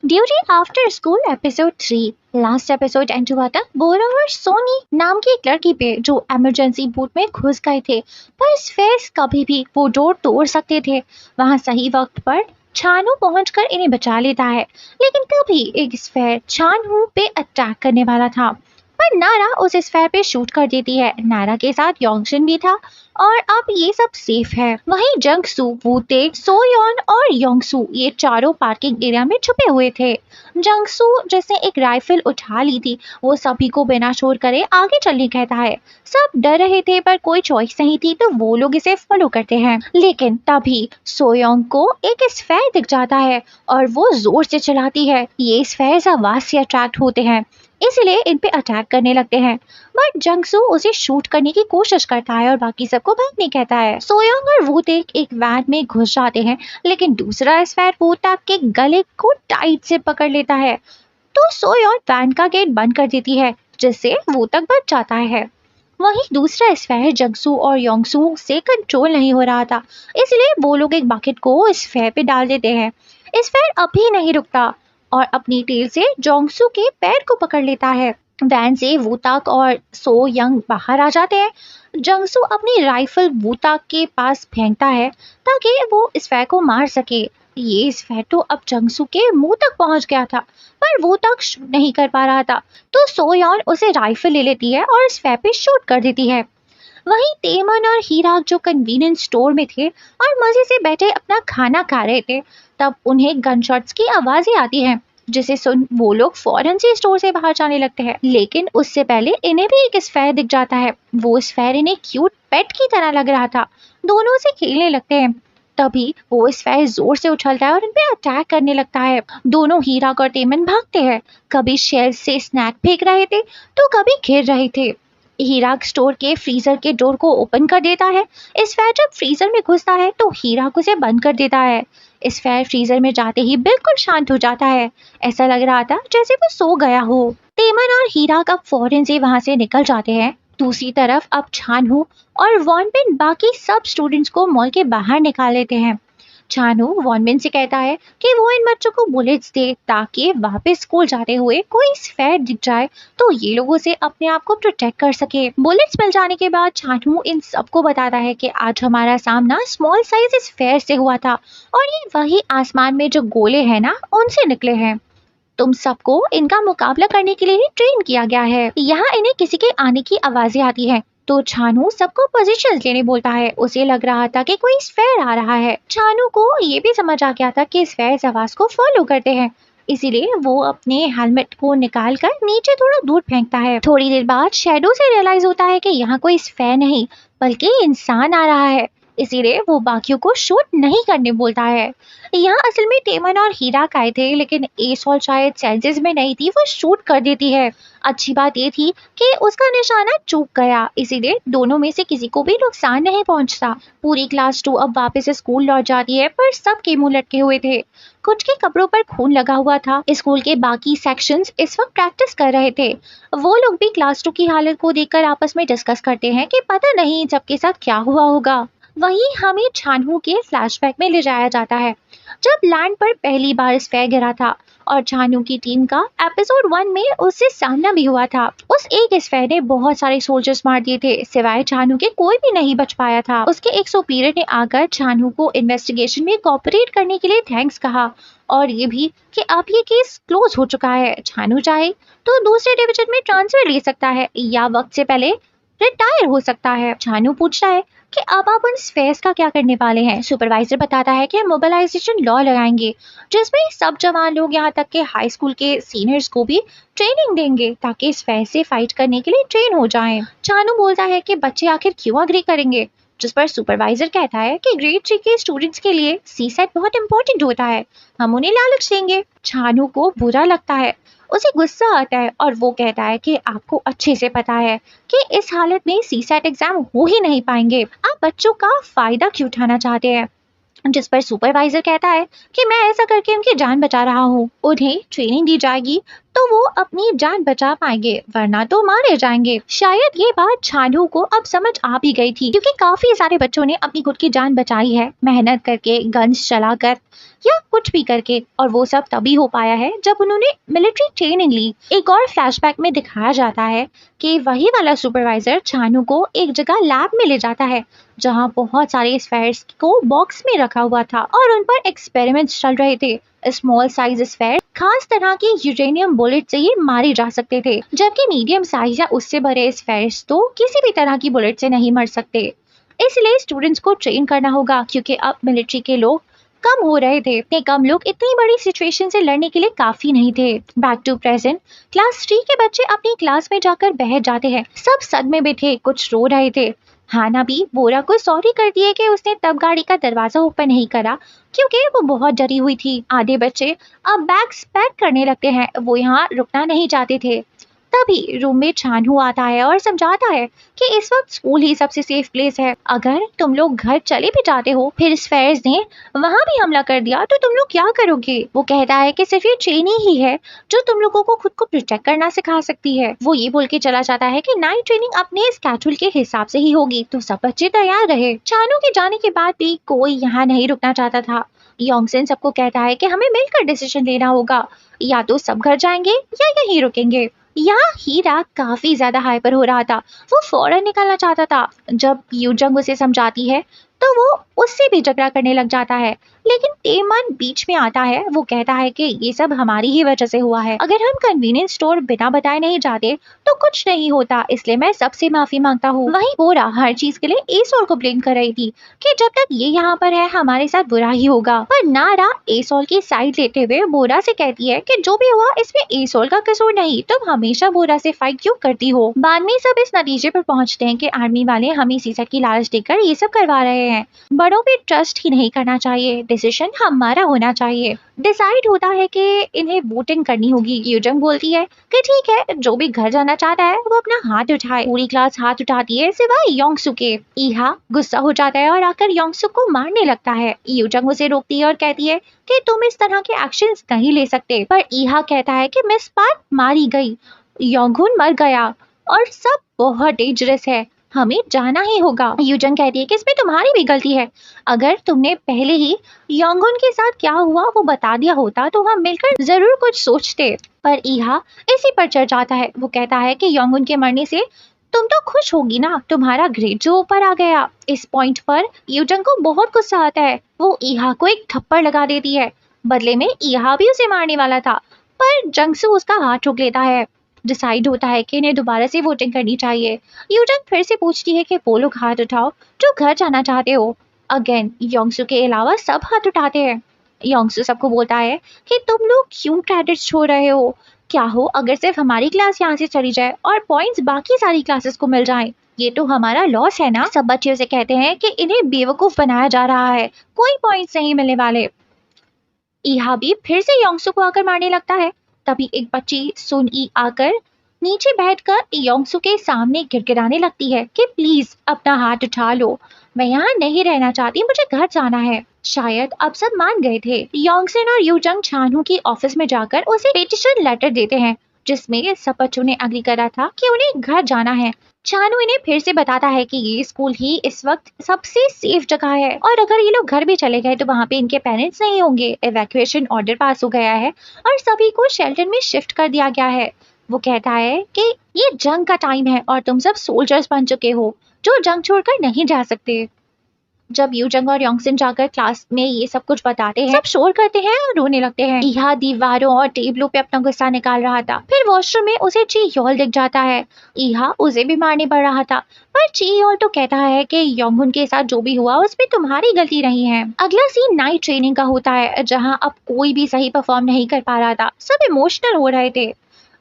Duty after school episode 3। Last episode and हुआ था बोरो और सोनी नाम की एक लड़की पे जो इमरजेंसी बूथ में घुस गए थे, पर स्फेयर्स कभी भी वो डोर तोड़ सकते थे। वहां सही वक्त पर छानू पहुंचकर इन्हें बचा लेता है, लेकिन तभी एक स्फेयर छानू पे अटैक करने वाला था, पर नारा उस स्फेयर पे शूट कर देती है। नारा के साथ योंगशन भी था और अब ये सब सेफ है। वहीं जंगसू, वूतेक, सोयोन और योंगसू ये चारों पार्किंग एरिया में छुपे हुए थे। जंगसू जिसने एक राइफल उठा ली थी, वो सभी को बिना शोर करे आगे चलने कहता है। सब डर रहे थे पर कोई चॉइस नहीं थी, तो वो लोग इसे फॉलो करते हैं। लेकिन तभी सोयोंग को एक स्फेयर दिख जाता है और वो जोर से चलाती है। ये स्फेयर आवाज से अट्रैक्ट होते हैं, इसलिए इन पे अटैक करने लगते हैं। बट जंगसू उसे शूट करने की कोशिश करता है और बाकी सबको भागने कहता है। सोयोंग और वूतेक एक वैन में घुस जाते हैं, लेकिन दूसरा स्फेयर वूतेक के गले को टाइट से पकड़ लेता है, तो सोयोंग वैन का गेट बंद कर देती है, जिससे वूतेक बच जाता है। वहीं दूसरा स्फेयर जंगसू और योंगसू से कंट्रोल नहीं हो रहा था, इसलिए वो लोग एक बकेट को स्फेयर पे डाल देते हैं। स्फेयर अभी नहीं रुकता और अपनी टेल से जोंगसू के पैर को पकड़ लेता है। वैन से वूताक और सो यंग बाहर आ जाते हैं। जंगसू अपनी राइफल वूताक के पास फेंकता है ताकि वो स्फेयर को मार सके। ये स्फेयर तो अब जंगसू के मुंह तक पहुंच गया था, पर वूताक शूट नहीं कर पा रहा था, तो सोयान उसे राइफल ले लेती है और स्फेयर पे शूट कर देती है। वहीं तेमन और हीराक जो कन्वीनियंस स्टोर में थे और मजे से बैठे अपना खाना खा रहे थे, तब उन्हें गनशॉट्स की आवाजें आती हैं, जिसे सुन वो लोग फौरन से स्टोर से बाहर जाने लगते हैं। लेकिन उससे पहले इन्हें भी एक स्फेयर दिख जाता है। वो स्फेयर इन्हें क्यूट पेट की तरह लग रहा था। दोनों से खेलने लगते हैं। तभी वो स्फेयर जोर से उछलता है और इन पे अटैक करने लगता है। दोनों हीराक और तेमन भागते हैं, कभी शेल्फ से स्नैक फेंक रहे थे तो कभी गिर रहे थे। हीराक स्टोर के फ्रीजर के डोर को ओपन कर देता है। स्फेयर जब फ्रीजर में घुसता है तो हीराक उसे बंद कर देता है। स्फेयर फ्रीजर में जाते ही बिल्कुल शांत हो जाता है। ऐसा लग रहा था जैसे वो सो गया हो। तेमन और हीराक अब फौरन से वहां से निकल जाते हैं। दूसरी तरफ अब छानू और वॉनबिन बाकी सब स्टूडेंट्स को मॉल के बाहर निकाल लेते हैं। छानू वॉनबिन से कहता है कि वो इन बच्चों को बुलेट्स दे ताकि वापस स्कूल जाते हुए कोई स्फेयर दिख जाए तो ये लोगों से अपने आप को प्रोटेक्ट कर सके। बुलेट्स मिल जाने के बाद छानू इन सबको बताता है कि आज हमारा सामना स्मॉल साइज स्फेयर से हुआ था और ये वही आसमान में जो गोले हैं ना, उनसे निकले हैं। तुम सबको इनका मुकाबला करने के लिए ही ट्रेन किया गया है। यहाँ इन्हें किसी के आने की आवाजें आती हैं, तो छानू सबको पोजीशन लेने बोलता है। उसे लग रहा था कि कोई स्फेयर आ रहा है। छानू को ये भी समझ आ गया था कि स्फेयर इस आवाज को फॉलो करते हैं, इसीलिए वो अपने हेलमेट को निकाल कर नीचे थोड़ा दूर फेंकता है। थोड़ी देर बाद शैडो से रियलाइज होता है कि यहाँ कोई स्फेयर नहीं बल्कि इंसान आ रहा है, इसीलिए वो बाकियों को शूट नहीं करने बोलता है। यहाँ असल में तेमन और हीरा आए थे, लेकिन एसॉल शायद सेंसेस में नहीं थी, वो शूट कर देती है। अच्छी बात ये थी कि उसका निशाना चूक गया, इसीलिए दोनों में से किसी को भी नुकसान नहीं पहुंचता। पूरी क्लास 2 अब वापस स्कूल लौट जाती है, पर सबके मुंह लटके हुए थे। कुछ के कपड़ों पर खून लगा हुआ था। स्कूल के बाकी सेक्शंस इस वक्त प्रैक्टिस कर रहे थे। वो लोग भी क्लास 2 की हालत को देखकर आपस में डिस्कस करते हैं कि पता नहीं सबके साथ क्या हुआ होगा। वहीं हमें छानू के फ्लैशबैक में ले जाया जाता है, जब लैंड पर पहली बार स्फेयर गिरा था और छानू की टीम का एपिसोड 1 में उससे सामना भी हुआ था। उस एक स्फेयर ने बहुत सारे सोल्जर्स मार दिए थे, सिवाय छानू के कोई भी नहीं बच पाया था। उसके एक सुपीरियर ने आकर छानू को इन्वेस्टिगेशन में कोऑपरेट करने के लिए थैंक्स कहा और ये भी कि अब ये केस क्लोज हो चुका है। छानू चाहे तो दूसरे डिवीजन में ट्रांसफर ले सकता है या वक्त से पहले रिटायर हो सकता है। छानू पूछता है कि अब आप उन स्फेयर्स का क्या करने वाले हैं। सुपरवाइजर बताता है कि हम मोबिलाइजेशन लॉ लगाएंगे, जिसमें सब जवान लोग यहाँ तक के हाई स्कूल के सीनियर्स को भी ट्रेनिंग देंगे ताकि स्फेयर से फाइट करने के लिए ट्रेन हो जाएं। छानू बोलता है कि बच्चे आखिर क्यों अग्री करेंगे, जिस पर सुपरवाइजर कहता है कि ग्रेड 3 के स्टूडेंट्स के लिए सी सेट बहुत इंपॉर्टेंट होता है, हम उन्हें लालच देंगे। छानू को बुरा लगता है, उसे गुस्सा आता है और वो कहता है कि आपको अच्छे से पता है कि इस हालत में सी सेट एग्जाम हो ही नहीं पाएंगे, आप बच्चों का फायदा क्यों उठाना चाहते हैं। जिस पर सुपरवाइजर कहता है कि मैं ऐसा करके उनकी जान बचा रहा हूँ, उन्हें ट्रेनिंग दी जाएगी तो वो अपनी जान बचा पाएंगे, वरना तो मारे जाएंगे। शायद ये बात छानू को अब समझ आ भी गई थी, क्योंकि काफी सारे बच्चों ने अपनी खुद की जान बचाई है, मेहनत करके, गन्स चलाकर या कुछ भी करके, और वो सब तभी हो पाया है जब उन्होंने मिलिट्री ट्रेनिंग ली। एक और फ्लैशबैक में दिखाया जाता है कि वही वाला सुपरवाइजर छानू को एक जगह लैब में ले जाता है, जहाँ बहुत सारे स्फेयर्स को बॉक्स में रखा हुआ था और उन पर एक्सपेरिमेंट्स चल रहे थे। स्मॉल साइज स्फेयर खास तरह की यूरेनियम बुलेट से ही मारे जा सकते थे, जबकि मीडियम साइज या उससे बड़े स्फेयर्स तो किसी भी तरह की बुलेट से नहीं मर सकते। इसलिए स्टूडेंट्स को ट्रेन करना होगा, क्योंकि अब मिलिट्री के लोग कम हो रहे थे। इतने कम लोग इतनी बड़ी सिचुएशन से लड़ने के लिए काफी नहीं थे। बैक टू प्रेजेंट, क्लास 3 के बच्चे अपनी क्लास में जाकर बैठ जाते हैं। सब सदमे में थे, कुछ रो रहे थे। हाना भी बोरा को सॉरी कर दिए कि उसने तब गाड़ी का दरवाजा ओपन नहीं करा, क्योंकि वो बहुत डरी हुई थी। आधे बच्चे अब बैग्स पैक करने लगते हैं, वो यहाँ रुकना नहीं चाहते थे। तभी रूम में छानू आता है और समझाता है कि इस वक्त स्कूल ही सबसे सेफ प्लेस है। अगर तुम लोग घर चले भी जाते हो, फिर स्फेयर्स ने वहां भी हमला कर दिया, तो तुम लोग क्या करोगे? वो कहता है कि सिर्फ ये ट्रेनिंग ही है जो तुम लोगों को खुद को प्रोटेक्ट करना सिखा सकती है। वो ये बोल के चला जाता है कि नाइट ट्रेनिंग अपने स्केड्यूल के हिसाब से ही होगी, तो सब बच्चे तैयार रहे। छानू के जाने के बाद भी कोई यहाँ नहीं रुकना चाहता था। योंगसन सबको कहता है कि हमें मिलकर डिसीजन लेना होगा, या तो सब घर जाएंगे या यहीं रुकेंगे। यहाँ हीरा काफी ज्यादा हाइपर हो रहा था, वो फौरन निकलना चाहता था। जब यूजंग उसे समझाती है तो वो उससे भी झगड़ा करने लग जाता है, लेकिन तेमन बीच में आता है। वो कहता है कि ये सब हमारी ही वजह से हुआ है, अगर हम कन्वीनियंस स्टोर बिना बताए नहीं जाते तो कुछ नहीं होता, इसलिए मैं सबसे माफी मांगता हूँ। वहीं बोरा हर चीज के लिए एसोल को ब्लेम कर रही थी कि जब तक ये यहाँ पर है हमारे साथ बुरा ही होगा। पर नारा एसोल की साइड लेते हुए बोरा से कहती है कि जो भी हुआ इसमें एसोल का कसूर नहीं, तुम हमेशा बोरा से फाइट क्यों करती हो। बाद में सब इस नतीजे पर पहुंचते हैं कि आर्मी वाले हमें सीजर की लालच देकर ये सब करवा रहे हैं। बड़ों पे ट्रस्ट ही नहीं करना चाहिए, डिसीजन हमारा होना चाहिए। डिसाइड होता है कि इन्हें वोटिंग करनी होगी। यूजंग बोलती है कि ठीक है, जो भी घर जाना चाहता है वो अपना हाथ उठाए। पूरी क्लास हाथ उठाती है सिवाय योंगसू के। ईहा गुस्सा हो जाता है और आकर योंगसू को मारने लगता है। यूजंग उसे रोकती है और कहती है कि तुम इस तरह के एक्शंस नहीं ले सकते, पर ईहा कहता है कि मिस पार्क मारी गई, योंगहुन मर गया और सब बहुत डेंजरस है, हमें जाना ही होगा। यूजंग कहती है कि इसमें तुम्हारी भी गलती है, अगर तुमने पहले ही योंगहुन के साथ क्या हुआ वो बता दिया होता तो हम मिलकर जरूर कुछ सोचते। पर ईहा इसी पर चढ़ जाता है। वो कहता है कि योंगहुन के मरने से तुम तो खुश होगी ना, तुम्हारा ग्रेड जो ऊपर आ गया। इस पॉइंट पर यूजंग को बहुत गुस्सा आता है। वो ईहा को एक थप्पड़ लगा देती है। बदले में ईहा भी उसे मारने वाला था, पर जंगसू उसका हाथ रोक लेता है। डिसाइड होता है कि इन्हें दोबारा से वोटिंग करनी चाहिए। यूजंग फिर से पूछती है कि वो लोग हाथ उठाओ जो घर जाना चाहते हो। अगेन योंगसू के अलावा सब हाथ उठाते हैं। योंगसू सबको बोलता है कि तुम लोग क्यों क्रेडिट्स छोड़ रहे हो, क्या हो अगर सिर्फ हमारी क्लास यहाँ से चली जाए और पॉइंट्स बाकी सारी क्लासेस को मिल जाएं, ये तो हमारा लॉस है ना। सब बच्चे उसे कहते हैं कि इन्हें बेवकूफ बनाया जा रहा है, कोई पॉइंट्स नहीं मिलने वाले। ईहा भी फिर से योंगसू को आकर मारने लगता है। तभी एक बच्ची सुन ई आकर नीचे बैठकर योंगसू के सामने गिड़गिड़ाने लगती है कि प्लीज अपना हाथ उठा लो, मैं यहाँ नहीं रहना चाहती, मुझे घर जाना है। शायद अब सब मान गए थे। योंगसन और यूजंग छानू की ऑफिस में जाकर उसे पेटिशन लेटर देते हैं, जिसमें सब बच्चों ने अग्री करा था कि उन्हें घर जाना है। छानू इन्हें फिर से बताता है कि ये स्कूल ही इस वक्त सबसे सेफ जगह है, और अगर ये लोग घर भी चले गए तो वहाँ पे इनके पेरेंट्स नहीं होंगे। इवैक्यूएशन ऑर्डर पास हो गया है और सभी को शेल्टर में शिफ्ट कर दिया गया है। वो कहता है कि ये जंग का टाइम है और तुम सब सोल्जर्स बन चुके हो जो जंग छोड़कर नहीं जा सकते। जब यूजंग और योंगसन जाकर क्लास में ये सब कुछ बताते हैं, सब शोर करते हैं और रोने लगते हैं। ईहा दीवारों और टेबलों पे अपना गुस्सा निकाल रहा था। फिर वॉशरूम में उसे ची योल दिख जाता है। ईहा उसे भी मारने पड़ रहा था, पर ची योल तो कहता है कि योंगहुन के साथ जो भी हुआ उसमें तुम्हारी गलती नहीं है। अगला सीन नाइट ट्रेनिंग का होता है, जहाँ अब कोई भी सही परफॉर्म नहीं कर पा रहा था, सब इमोशनल हो रहे थे।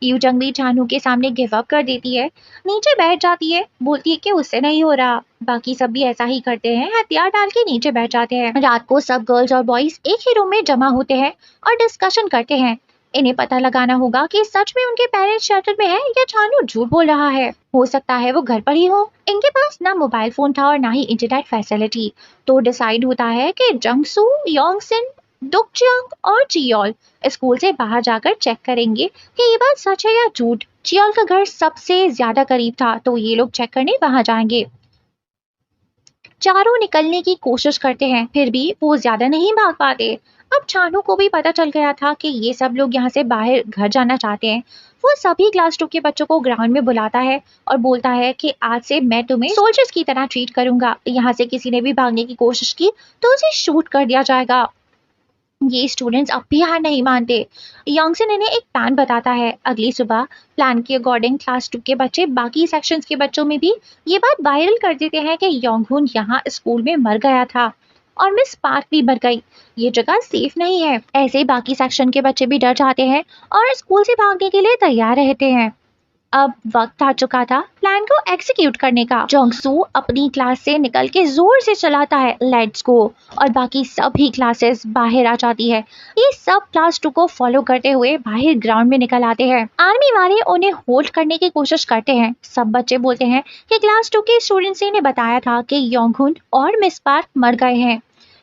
यूजंग भी छानू के सामने गिव अप कर देती है, नीचे बैठ जाती है, बोलती है कि उससे नहीं हो रहा। बाकी सब भी ऐसा ही करते हैं, हथियार डाल के नीचे बैठ जाते हैं। रात को सब गर्ल्स और बॉयज एक ही रूम में जमा होते हैं और डिस्कशन करते हैं। इन्हें पता लगाना होगा कि सच में उनके पेरेंट्स शेल्टर में है या छानू झूठ बोल रहा है। हो सकता है वो घर पर ही हो। इनके पास ना मोबाइल फोन था और ना ही इंटरनेट फैसिलिटी। तो डिसाइड होता है कि जंगसू, योंगसन दुकच्यांग और चियोल स्कूल से बाहर जाकर चेक करेंगे कि ये बात सच है या झूठ। चियोल का घर सबसे ज्यादा करीब था तो ये लोग चेक करने वहां जाएंगे। चारों निकलने की कोशिश करते हैं फिर भी वो ज्यादा नहीं भाग पाते। अब छानू को भी पता चल गया था कि ये सब लोग यहाँ से बाहर घर जाना चाहते हैं। वो सभी क्लास 2 के बच्चों को ग्राउंड में बुलाता है और बोलता है कि आज से मैं तुम्हें सोल्जर्स की तरह ट्रीट करूंगा। यहाँ से किसी ने भी भागने की कोशिश की तो उसे शूट कर दिया जाएगा। ये स्टूडेंट्स अब भी हार नहीं मानते। यंगसन इन्हें एक प्लान बताता है। अगली सुबह प्लान के अकॉर्डिंग क्लास 2 के बच्चे बाकी सेक्शंस के बच्चों में भी ये बात वायरल कर देते हैं कि योंगहुन यहाँ स्कूल में मर गया था और मिस पार्क भी मर गई। ये जगह सेफ नहीं है। ऐसे ही बाकी सेक्शन के बच्चे भी डर जाते हैं और स्कूल से भागने के लिए तैयार रहते हैं। अब वक्त आ चुका था प्लान को एग्जीक्यूट करने का। जोंगसू अपनी क्लास से निकल के जोर से चलाता है लेट्स गो और बाकी सभी क्लासेस बाहर आ जाती है। ये सब क्लास 2 को फॉलो करते हुए बाहर ग्राउंड में निकल आते हैं। आर्मी वाले उन्हें होल्ड करने की कोशिश करते हैं। सब बच्चे बोलते हैं कि क्लास 2 के स्टूडेंट्स ने बताया था कि योंगहुन और मिस पार्क मर गए हैं।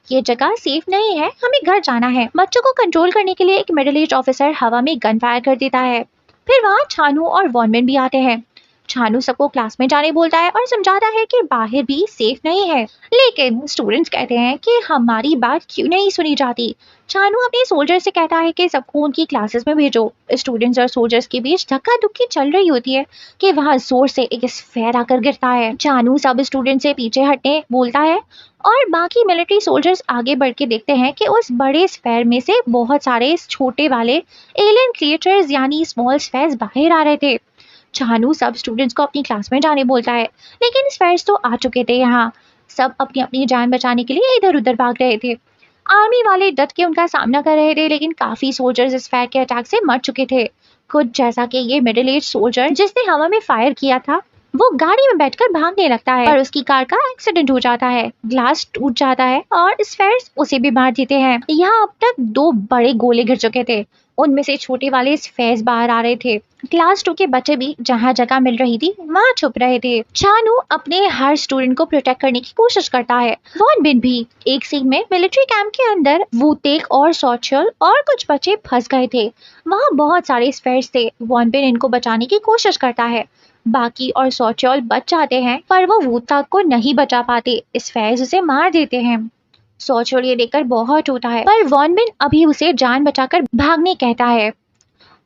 ये जगह सेफ नहीं है, हमें घर जाना है। बच्चों को कंट्रोल करने के लिए एक मिडिल एज ऑफिसर हवा में गन फायर कर देता है। फिर वहाँ छानू और वॉनमिन भी आते हैं। छानू सबको क्लास में जाने बोलता है और समझाता है कि बाहर भी सेफ नहीं है, लेकिन स्टूडेंट्स कहते हैं कि हमारी बात क्यों नहीं सुनी जाती। छानू अपने सोल्जर से कहता है कि सबको उनकी क्लासेस में भेजो। स्टूडेंट्स और सोल्जर्स के बीच धक्का धुक्की चल रही होती है कि वहाँ जोर से एक स्फेयर आकर गिरता है। छानू सब स्टूडेंट से पीछे हटने बोलता है और बाकी मिलिट्री सोल्जर्स आगे बढ़ के देखते हैं कि उस बड़े स्फेयर में से बहुत सारे छोटे वाले एलियन क्रिएचर्स यानी स्मॉल स्फेयर्स बाहर आ रहे थे। छानू सब स्टूडेंट्स को अपनी क्लास में जाने बोलता है, लेकिन स्फेयर्स तो आ चुके थे। यहाँ सब अपनी अपनी जान बचाने के लिए इधर उधर भाग रहे थे। आर्मी वाले डट के उनका सामना कर रहे थे, लेकिन काफी सोल्जर्स इस स्फेयर के अटैक से मर चुके थे। खुद जैसा कि ये मिडिल एज सोल्जर जिसने हवा में फायर किया था वो गाड़ी में बैठकर भागने लगता है और उसकी कार का एक्सीडेंट हो जाता है। ग्लास टूट जाता है और स्फेयर्स उसे भी मार देते हैं। यहाँ अब तक 2 बड़े गोले गिर चुके थे, उनमें से छोटे वाले स्फेयर्स बाहर आ रहे थे। क्लास 2 के बच्चे भी जहाँ जगह मिल रही थी वहाँ छुप रहे थे। छानू अपने हर स्टूडेंट को प्रोटेक्ट करने की कोशिश करता है। वॉन बिन भी एक सीन में मिलिट्री कैंप के अंदर वूतेक और सोचल और कुछ बच्चे फंस गए थे। वहाँ बहुत सारे स्फेयर्स थे। वॉन बिन इनको बचाने की कोशिश करता है। बाकी और सोचल बच जाते हैं पर वो वूतेक को नहीं बचा पाते। स्फेयर्स उसे मार देते हैं। सोचल ये देखकर बहुत टूटा है पर वॉन बिन अभी उसे जान बचाकर भागने कहता है।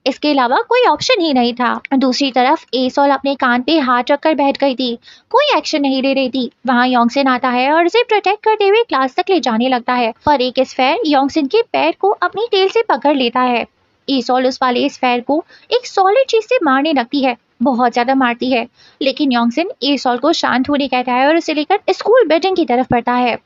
इसके अलावा कोई ऑप्शन ही नहीं था। दूसरी तरफ एसोल अपने कान पे हाथ रखकर बैठ गई थी, कोई एक्शन नहीं ले रही थी। वहाँ योंगसिन आता है और उसे प्रोटेक्ट करते हुए क्लास तक ले जाने लगता है पर एक स्फेयर योंगसिन के पैर को अपनी टेल से पकड़ लेता है। एसोल उस वाले स्फेयर को एक सॉलिड चीज से मारने लगती है, बहुत ज्यादा मारती है, लेकिन योंगसिन एसोल को शांत होने कहता है और उसे लेकर स्कूल बिल्डिंग की तरफ बढ़ता है।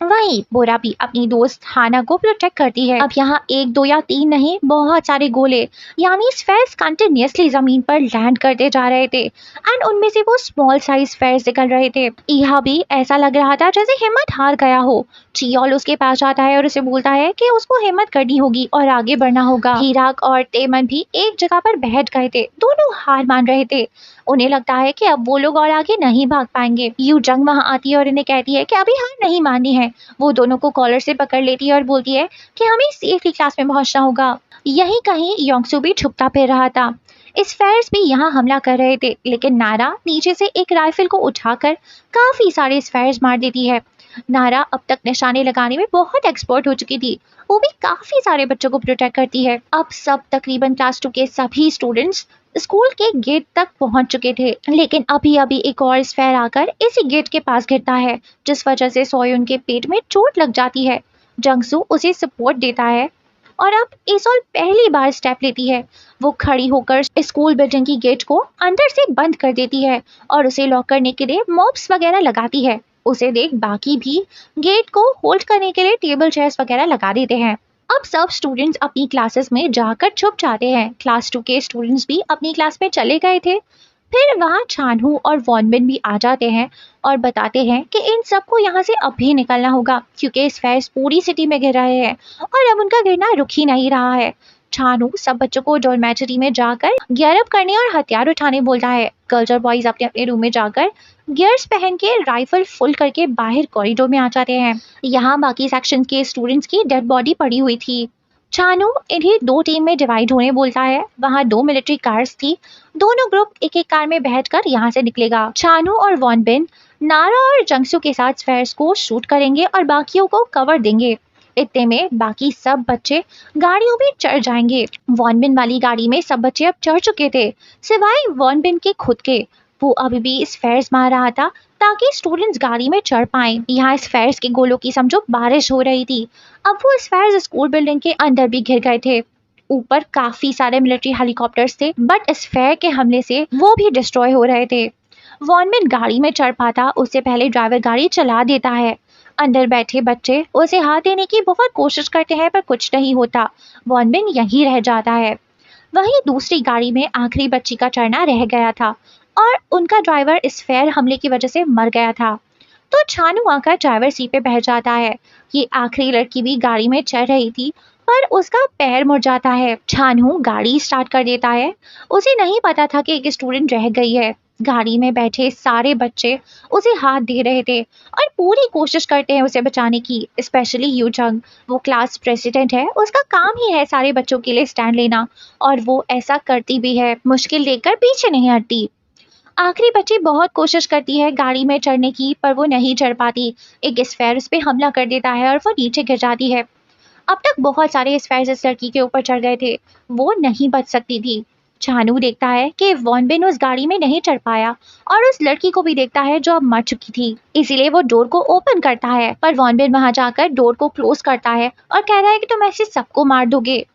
वहीं बोरा भी अपनी दोस्त हाना को प्रोटेक्ट करती है। अब यहाँ 1 2 या 3 नहीं, बहुत सारे गोले यानी स्फेयर्स कंटिन्यूअसली जमीन पर लैंड करते जा रहे थे एंड उनमें से वो स्मॉल साइज स्फेयर्स निकल रहे थे। यहाँ भी ऐसा लग रहा था जैसे हिम्मत हार गया हो। चियोल उसके पास जाता है और उसे बोलता है कि उसको हिम्मत करनी होगी और आगे बढ़ना होगा। हिराक और तेमन भी एक जगह पर बैठ गए थे, दोनों हार मान रहे थे। उन्हें लगता है कि अब वो लोग और आगे नहीं भाग पाएंगे। यू जंग वहाँ आती है और इन्हें कहती है कि अभी हार नहीं माननी है। वो दोनों को कॉलर से पकड़ लेती है और बोलती है कि हमें सेफली क्लास में पहुंचना होगा। यहीं कहीं योंगसू भी छुपता फिर रहा था। स्फेयर्स भी यहाँ हमला कर रहे थे, लेकिन नारा नीचे से एक राइफल को उठाकर काफी सारे स्फेयर्स मार देती है। नारा अब तक निशाने लगाने में बहुत एक्सपर्ट हो चुकी थी, वो भी काफी सारे बच्चों को प्रोटेक्ट करती है। अब सब तकरीबन क्लास 2 के सभी स्टूडेंट्स स्कूल के गेट तक पहुंच चुके थे, लेकिन अभी अभी एक और स्फेयर आकर इसी गेट के पास गिरता है, जिस वजह से सोयुन के पेट में चोट लग जाती है। जंगसू उसे सपोर्ट देता है और अब एसोल पहली बार स्टेप लेती है। वो खड़ी होकर स्कूल बिल्डिंग की गेट को अंदर से बंद कर देती है और उसे लॉक करने के लिए मॉब्स वगैरह लगाती है। उसे देख बाकी भी गेट को होल्ड करने के लिए टेबल चेयर्स वगैरह लगा देते हैं। अब सब स्टूडेंट्स अपनी क्लासेस में जाकर छुप जाते हैं। क्लास 2 के स्टूडेंट्स भी अपनी क्लास में चले गए थे। फिर वहाँ छानहू और वॉनबिन भी आ जाते हैं और बताते हैं कि इन सबको यहाँ से अभी निकलना होगा क्योंकि स्फेयर्स पूरी सिटी में गिर रहे हैं और अब उनका गिरना रुक ही नहीं रहा है। छानू सब बच्चों को डॉर्मेटरी में जाकर गियर अप करने और हथियार उठाने बोलता है। गर्ल्स और बॉयज अपने अपने रूम में जाकर गियर्स पहन के राइफल फुल करके बाहर कॉरिडोर में आ जाते हैं। यहाँ बाकी सेक्शन के स्टूडेंट्स की डेड बॉडी पड़ी हुई थी। छानू इन्हें दो टीम में डिवाइड होने बोलता है। वहाँ दो मिलिट्री कार्स थी। दोनों ग्रुप एक एक कार में बैठकर यहाँ से निकलेगा। छानू और वॉन बिन नारा और जंगसू के साथ स्फेयर्स को शूट करेंगे और बाकियों को कवर देंगे। इतने में बाकी सब बच्चे गाड़ियों में चढ़ जाएंगे। वॉन बिन वाली गाड़ी में सब बच्चे अब चढ़ चुके थे, सिवाय वॉन बिन के खुद के। वो अभी भी स्फेयर्स मार रहा था ताकि स्टूडेंट्स गाड़ी में चढ़ पाएं। यहाँ स्फेयर्स के गोलों की समझो बारिश हो रही थी। अब वो स्फेयर्स स्कूल बिल्डिंग के अंदर भी घिर गए थे। ऊपर काफी सारे मिलिट्री हेलीकॉप्टर्स थे, बट स्फेयर के हमले से वो भी डिस्ट्रॉय हो रहे थे। वॉन बिन गाड़ी में चढ़ पाता उससे पहले ड्राइवर गाड़ी चला देता है। अंदर बैठे बच्चे उसे हाथ देने की बहुत कोशिश करते हैं, पर कुछ नहीं होता। वॉन बिन यहीं रह जाता है। वहीं दूसरी गाड़ी में आखिरी बच्ची का चढ़ना रह गया था और उनका ड्राइवर इस फेयर हमले की वजह से मर गया था। तो छानू आकर ड्राइवर सीट पे बैठ जाता है। ये आखिरी लड़की भी गाड़ी में चढ़ रही थी, पर उसका पैर मुड़ जाता है। छानू गाड़ी स्टार्ट कर देता है। उसे नहीं पता था कि एक स्टूडेंट रह गई है। गाड़ी में बैठे सारे बच्चे उसे हाथ दे रहे थे और पूरी कोशिश करते हैं उसे बचाने की, स्पेशली यूचंग। वो क्लास प्रेसिडेंट है, उसका काम ही है सारे बच्चों के लिए स्टैंड लेना, और वो ऐसा करती भी है, मुश्किल देखकर पीछे नहीं हटती। आखिरी बच्ची बहुत कोशिश करती है गाड़ी में चढ़ने की, पर वो नहीं चढ़ पाती। एक स्फेयर उस पे हमला कर देता है और वो नीचे गिर जाती है। अब तक बहुत सारे स्फेयर इस लड़की के ऊपर चढ़ गए थे, वो नहीं बच सकती थी। छानू देखता है कि वॉन बिन उस गाड़ी में नहीं चढ़ पाया, और उस लड़की को भी देखता है जो अब मर चुकी थी। इसीलिए वो डोर को ओपन करता है, पर वॉन बिन वहां जाकर डोर को क्लोज करता है और कह रहा है कि तुम ऐसे सबको मार दोगे,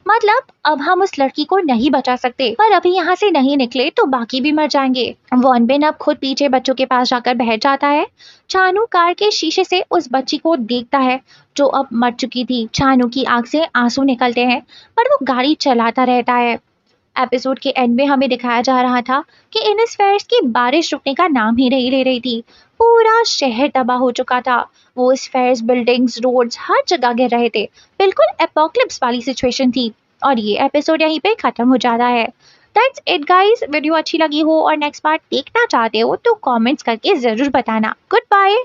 मतलब अब हम उस लड़की को नहीं बचा सकते, पर अभी यहाँ से नहीं निकले तो बाकी भी मर जाएंगे। वॉन बिन अब खुद पीछे बच्चों के पास जाकर बैठ जाता है। छानू कार के शीशे से उस बच्ची को देखता है जो अब मर चुकी थी। छानू की आंख से आंसू निकलते हैं, पर वो गाड़ी चलाता रहता है। एपिसोड के एंड में हमें दिखाया जा रहा था कि इन स्फेयर्स की बारिश रुकने का नाम ही नहीं ले रही थी। पूरा शहर तबाह हो चुका था। वो स्फेयर्स, बिल्डिंग्स, रोड्स हर जगह गिर रहे थे। बिल्कुल एपोक्लिप्स वाली सिचुएशन थी। और ये एपिसोड यहीं पे खत्म हो जाता है। That's it guys. वीडियो अच्छी लगी हो और नेक्स्ट पार्ट देखना चाहते हो तो कमेंट्स करके जरूर बताना। Good bye.